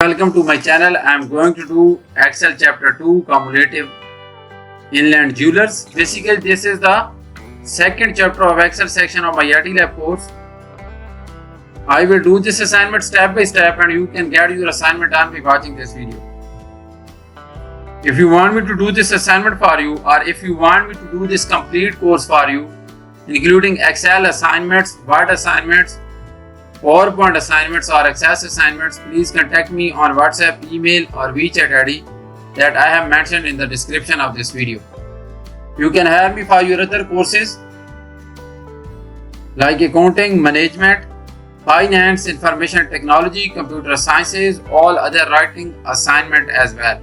Welcome to my channel. I am going to do Excel chapter 2 cumulative inland jewelers. Basically this is the second chapter of Excel section of my IT lab course. I will do this assignment step by step and you can get your assignment done by watching this video. If you want me to do this assignment for you, or if you want me to do this complete course for you, including Excel assignments, Word assignments, PowerPoint assignments or Access assignments, please contact me on WhatsApp, email or WeChat ID that I have mentioned in the description of this video. You can hire me for your other courses like accounting, management, finance, information technology, computer sciences, all other writing assignment as well.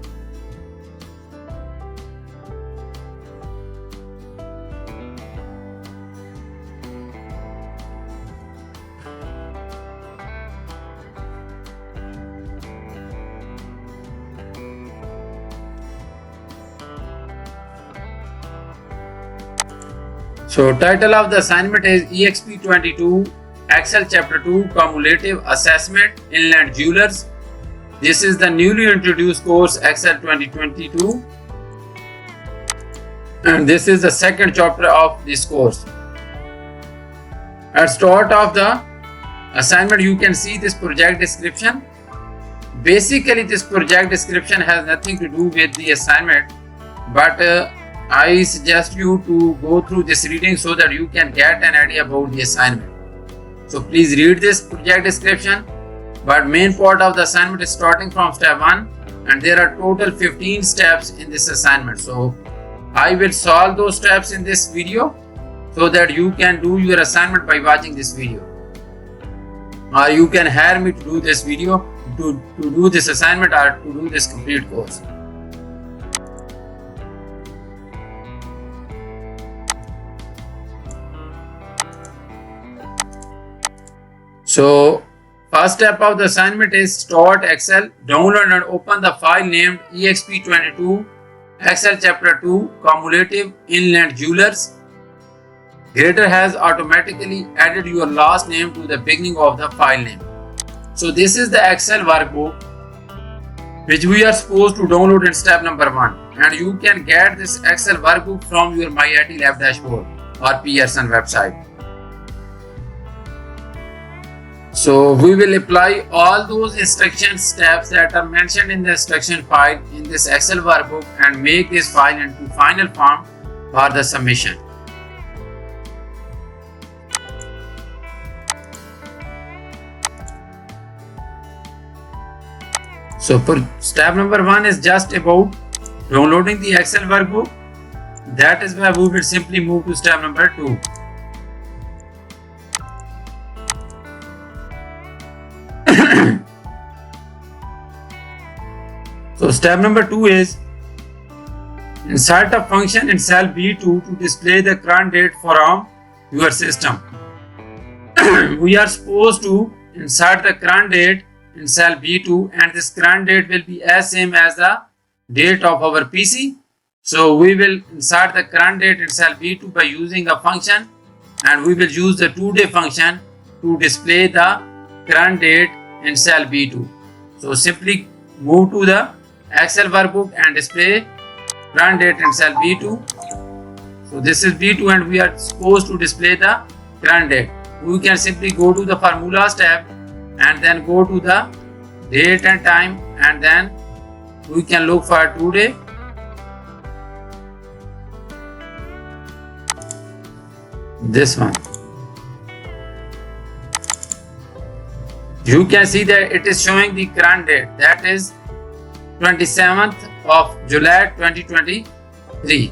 So title of the assignment is EXP22 Excel Chapter 2 Cumulative Assessment Inland Jewelers. This is the newly introduced course Excel 2022 and this is the second chapter of this course. At start of the assignment you can see this project description. Basically this project description has nothing to do with the assignment, but I suggest you to go through this reading so that you can get an idea about the assignment. So please read this project description, but main part of the assignment is starting from step 1 and there are total 15 steps in this assignment. So I will solve those steps in this video so that you can do your assignment by watching this video. Or you can hire me to do this video, to do this assignment or to do this complete course. So first step of the assignment is start Excel, download and open the file named EXP22 Excel Chapter 2 Cumulative Inland Jewelers. Grader has automatically added your last name to the beginning of the file name. So this is the Excel workbook which we are supposed to download in step number 1, and you can get this Excel workbook from your My IT Lab dashboard or Pearson website. So we will apply all those instruction steps that are mentioned in the instruction file in this Excel workbook and make this file into final form for the submission. So for step number 1 is just about downloading the Excel workbook. That is why we will simply move to step number 2. So step number 2 is insert a function in cell B2 to display the current date from your system. We are supposed to insert the current date in cell B2 and this current date will be as same as the date of our PC. So we will insert the current date in cell B2 by using a function, and we will use the today function to display the current date in cell B2. So simply move to the Excel workbook and display current date in cell B2. So this is B2 and we are supposed to display the current date. We can simply go to the formulas tab and then go to the date and time, and then we can look for today. This one. You can see that it is showing the current date, that is 27th of July 2023,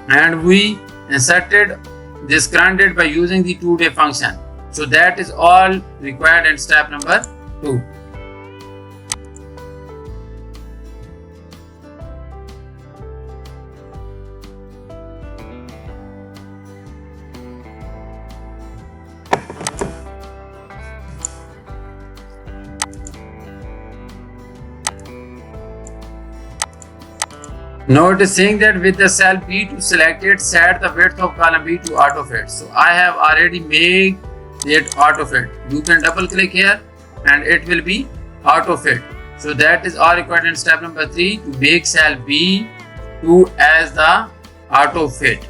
and we inserted this current date by using the today function. So that is all required in step number 2. Now it is saying that with the cell B2 selected, set the width of column B to auto fit. So I have already made it auto fit. You can double click here and it will be auto fit. So that is all required in step number 3 to make cell B2 as the auto fit.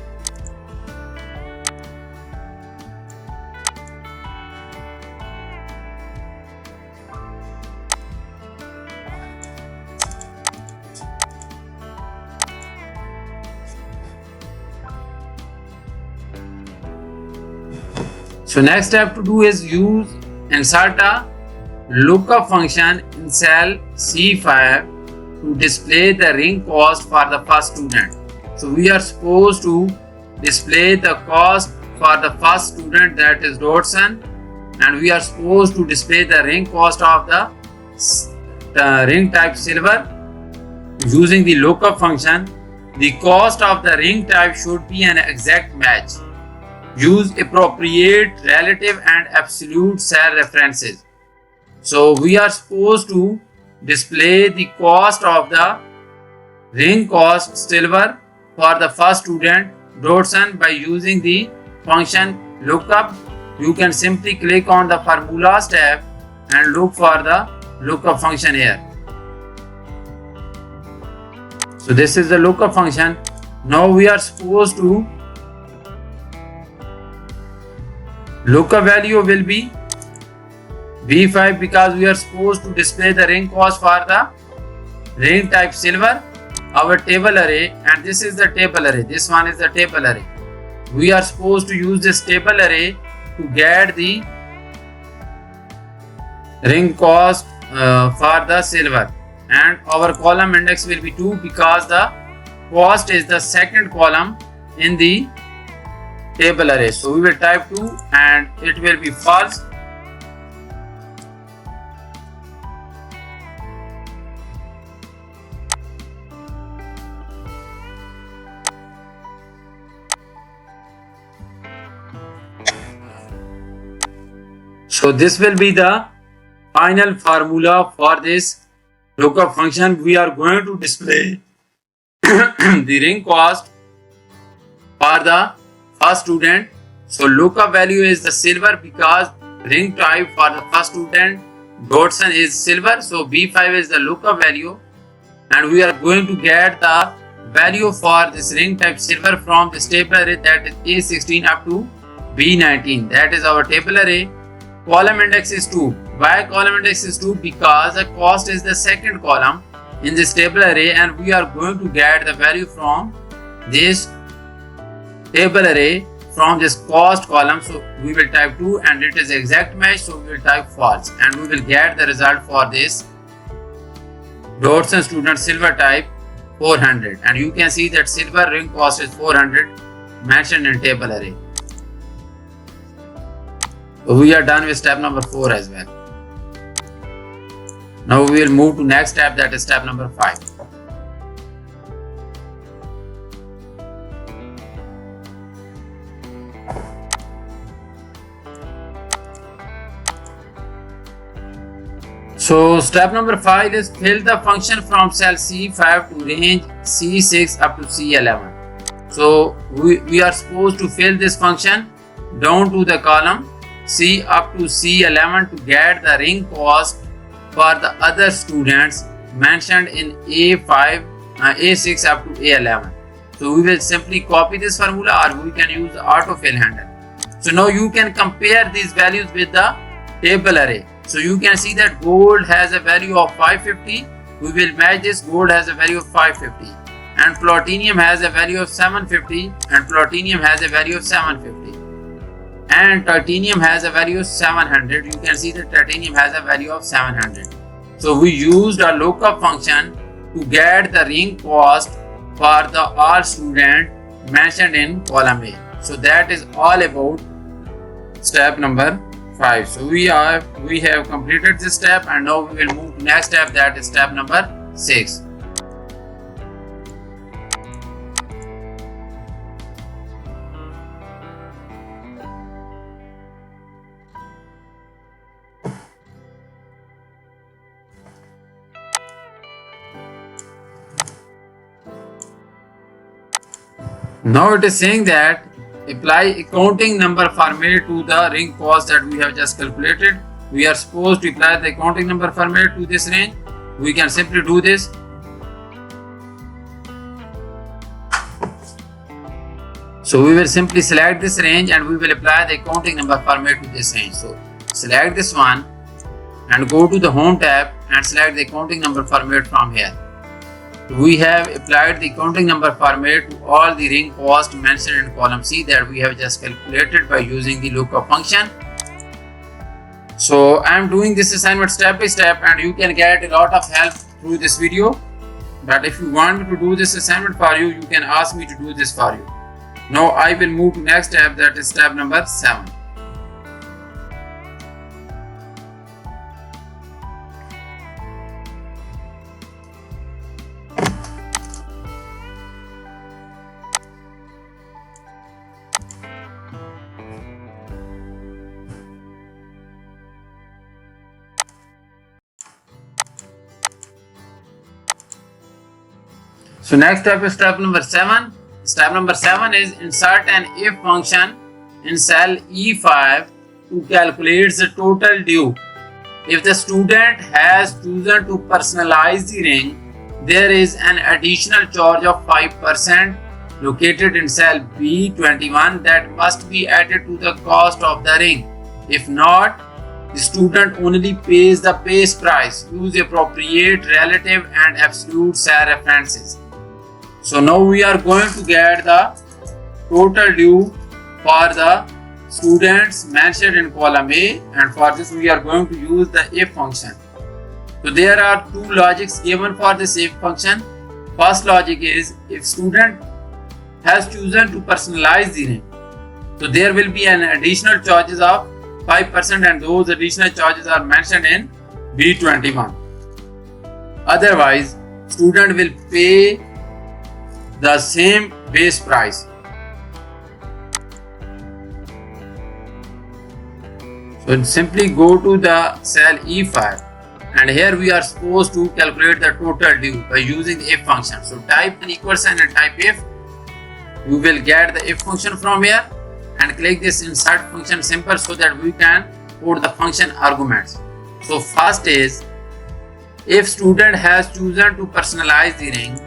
So next step to do is insert a lookup function in cell C5 to display the ring cost for the first student. So we are supposed to display the cost for the first student, that is Dodson, and we are supposed to display the ring cost of the ring type silver using the lookup function. The cost of the ring type should be an exact match. Use appropriate relative and absolute cell references. So we are supposed to display the cost of the ring cost silver for the first student Dodson by using the function lookup. You can simply click on the formulas tab and look for the lookup function here. So this is the lookup function. Now we are supposed to lookup value will be B5 because we are supposed to display the ring cost for the ring type silver, our table array, and this is the table array. This one is the table array. We are supposed to use this table array to get the ring cost for the silver, and our column index will be 2 because the cost is the second column in the table array. So we will type 2 and it will be false. So this will be the final formula for this lookup function. We are going to display the ring cost for the first student. So lookup value is the silver because ring type for the first student Dodson is silver. So B5 is the lookup value, and we are going to get the value for this ring type silver from this table array, that is A16 up to B19. That is our table array. Column index is 2. Why column index is 2? Because the cost is the second column in this table array, and we are going to get the value from this table array from this cost column. So we will type 2 and it is exact match, so we will type false, and we will get the result for this Dodson student silver type 400, and you can see that silver ring cost is 400 mentioned in table array. So we are done with step number 4 as well. Now we will move to next step, that is step number 5. So step number 5 is fill the function from cell C5 to range C6 up to C11. So we are supposed to fill this function down to the column C up to C11 to get the ring cost for the other students mentioned in A6 up to A11. So we will simply copy this formula, or we can use the autofill handle. So now you can compare these values with the table array. So you can see that gold has a value of 550. We will match this. Gold has a value of 550, and platinum has a value of 750, and platinum has a value of 750, and titanium has a value of 700. You can see that titanium has a value of 700. So we used a lookup function to get the ring cost for the all student mentioned in column A. So that is all about step number 5. So we have completed this step, and now we will move to next step, that is step number 6. Now it is saying that apply accounting number formula to the ring cost that we have just calculated. we are supposed to apply the counting number format to this range. We can simply do this. So we will simply select this range and we will apply the counting number format to this range. So select this one and go to the home tab and select the counting number format from here. We have applied the counting number format to all the ring cost mentioned in column C that we have just calculated by using the lookup function. So I am doing this assignment step by step and you can get a lot of help through this video. But if you want me to do this assignment for you, you can ask me to do this for you. Now I will move to next step, that is step number 7. So next step is step number 7. Step number 7 is insert an if function in cell E5 to calculate the total due. If the student has chosen to personalize the ring, there is an additional charge of 5% located in cell B21 that must be added to the cost of the ring. If not, the student only pays the base price. Use appropriate relative and absolute cell references. So now we are going to get the total due for the students mentioned in column A, and for this we are going to use the if function. So there are two logics given for this if function. First logic is if student has chosen to personalize the ring, so there will be an additional charges of 5% and those additional charges are mentioned in B21. Otherwise, student will pay the same base price. So simply go to the cell E5 and here we are supposed to calculate the total due by using the if function. So type an equal sign and type if. You will get the if function from here and click this insert function simple so that we can put the function arguments. So first is if student has chosen to personalize the ring,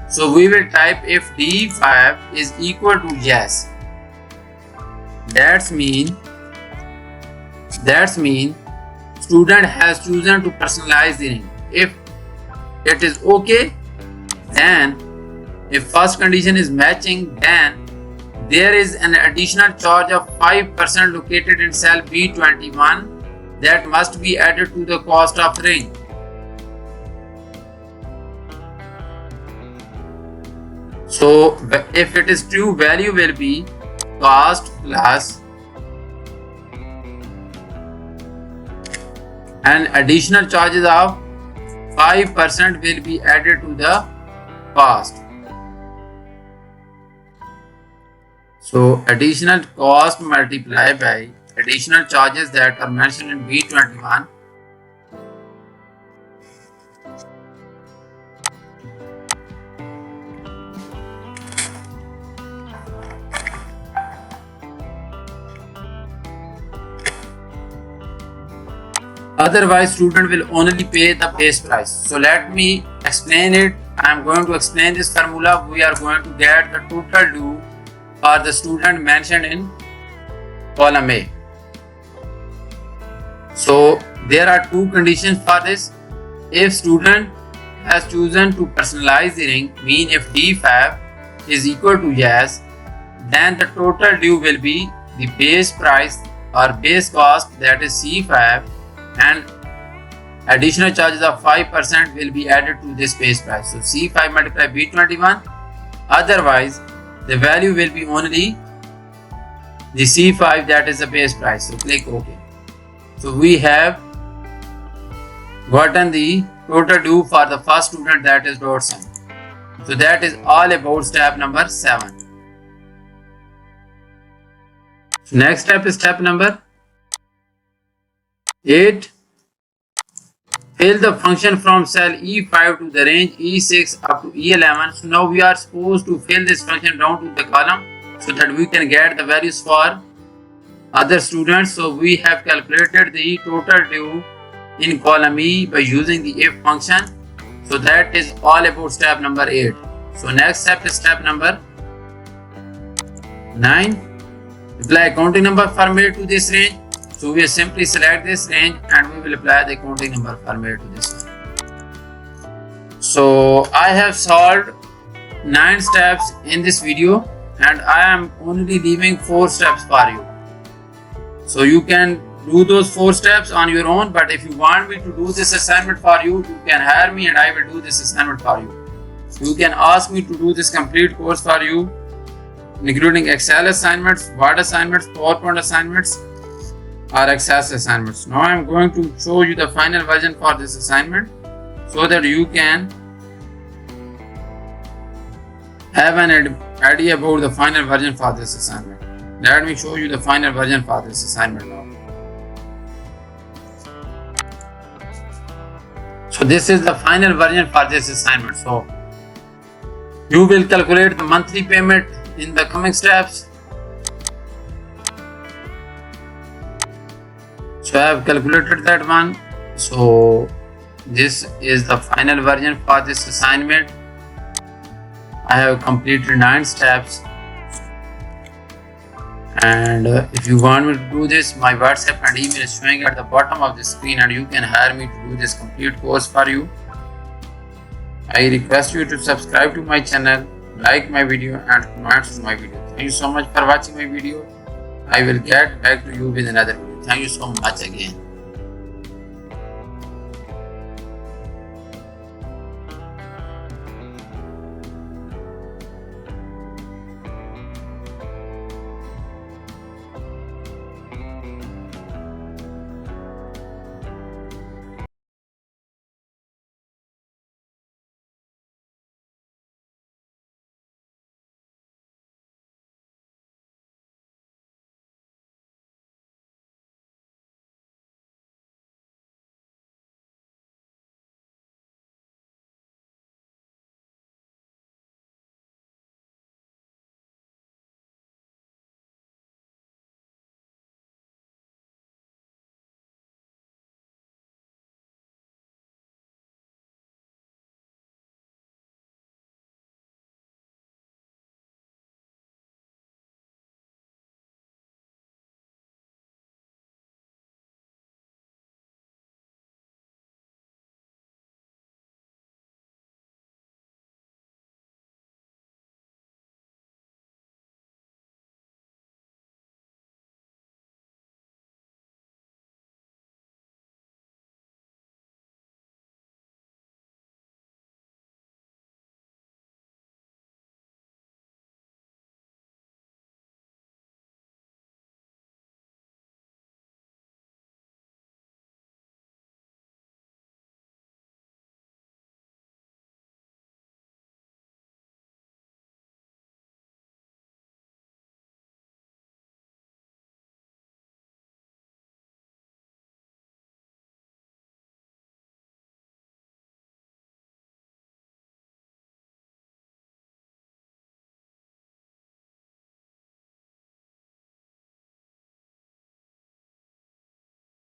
so we will type if D5 is equal to yes. That's mean student has chosen to personalize the ring. If it is okay, then if first condition is matching, then there is an additional charge of 5% located in cell B21 that must be added to the cost of ring. So if it is true, value will be cost plus an additional charges of 5% will be added to the cost. So additional cost multiplied by additional charges that are mentioned in B21 . Otherwise, student will only pay the base price. So let me explain it. I am going to explain this formula. We are going to get the total due for the student mentioned in column A. So there are two conditions for this. If student has chosen to personalize the ring, mean if D5 is equal to yes, then the total due will be the base price or base cost, that is C5, and additional charges of 5% will be added to this base price. So C5 multiply B21. Otherwise, the value will be only the C5, that is the base price. So click OK. So we have gotten the total due for the first student, that is dot sum. So that is all about step number 7. So next step is step number 8. Fill the function from cell E5 to the range E6 up to E11. So now we are supposed to fill this function down to the column so that we can get the values for other students. So we have calculated the total due in column E by using the if function. So that is all about step number 8. So next step is step number 9. Apply counting number format to this range. So we simply select this range and we will apply the counting number format to this one. So I have solved 9 steps in this video and I am only leaving 4 steps for you. So you can do those 4 steps on your own, but if you want me to do this assignment for you, you can hire me and I will do this assignment for you. You can ask me to do this complete course for you, including Excel assignments, Word assignments, PowerPoint assignments, or Access assignments. Now I am going to show you the final version for this assignment so that you can have an idea about the final version for this assignment. Let me show you the final version for this assignment now. So this is the final version for this assignment. So you will calculate the monthly payment in the coming steps. So I have calculated that one. So this is the final version for this assignment. I have completed 9 steps. And if you want me to do this, my WhatsApp and email is showing at the bottom of the screen and you can hire me to do this complete course for you. I request you to subscribe to my channel, like my video and comment on my video. Thank you so much for watching my video. I will get back to you with another video. Thank you so much again.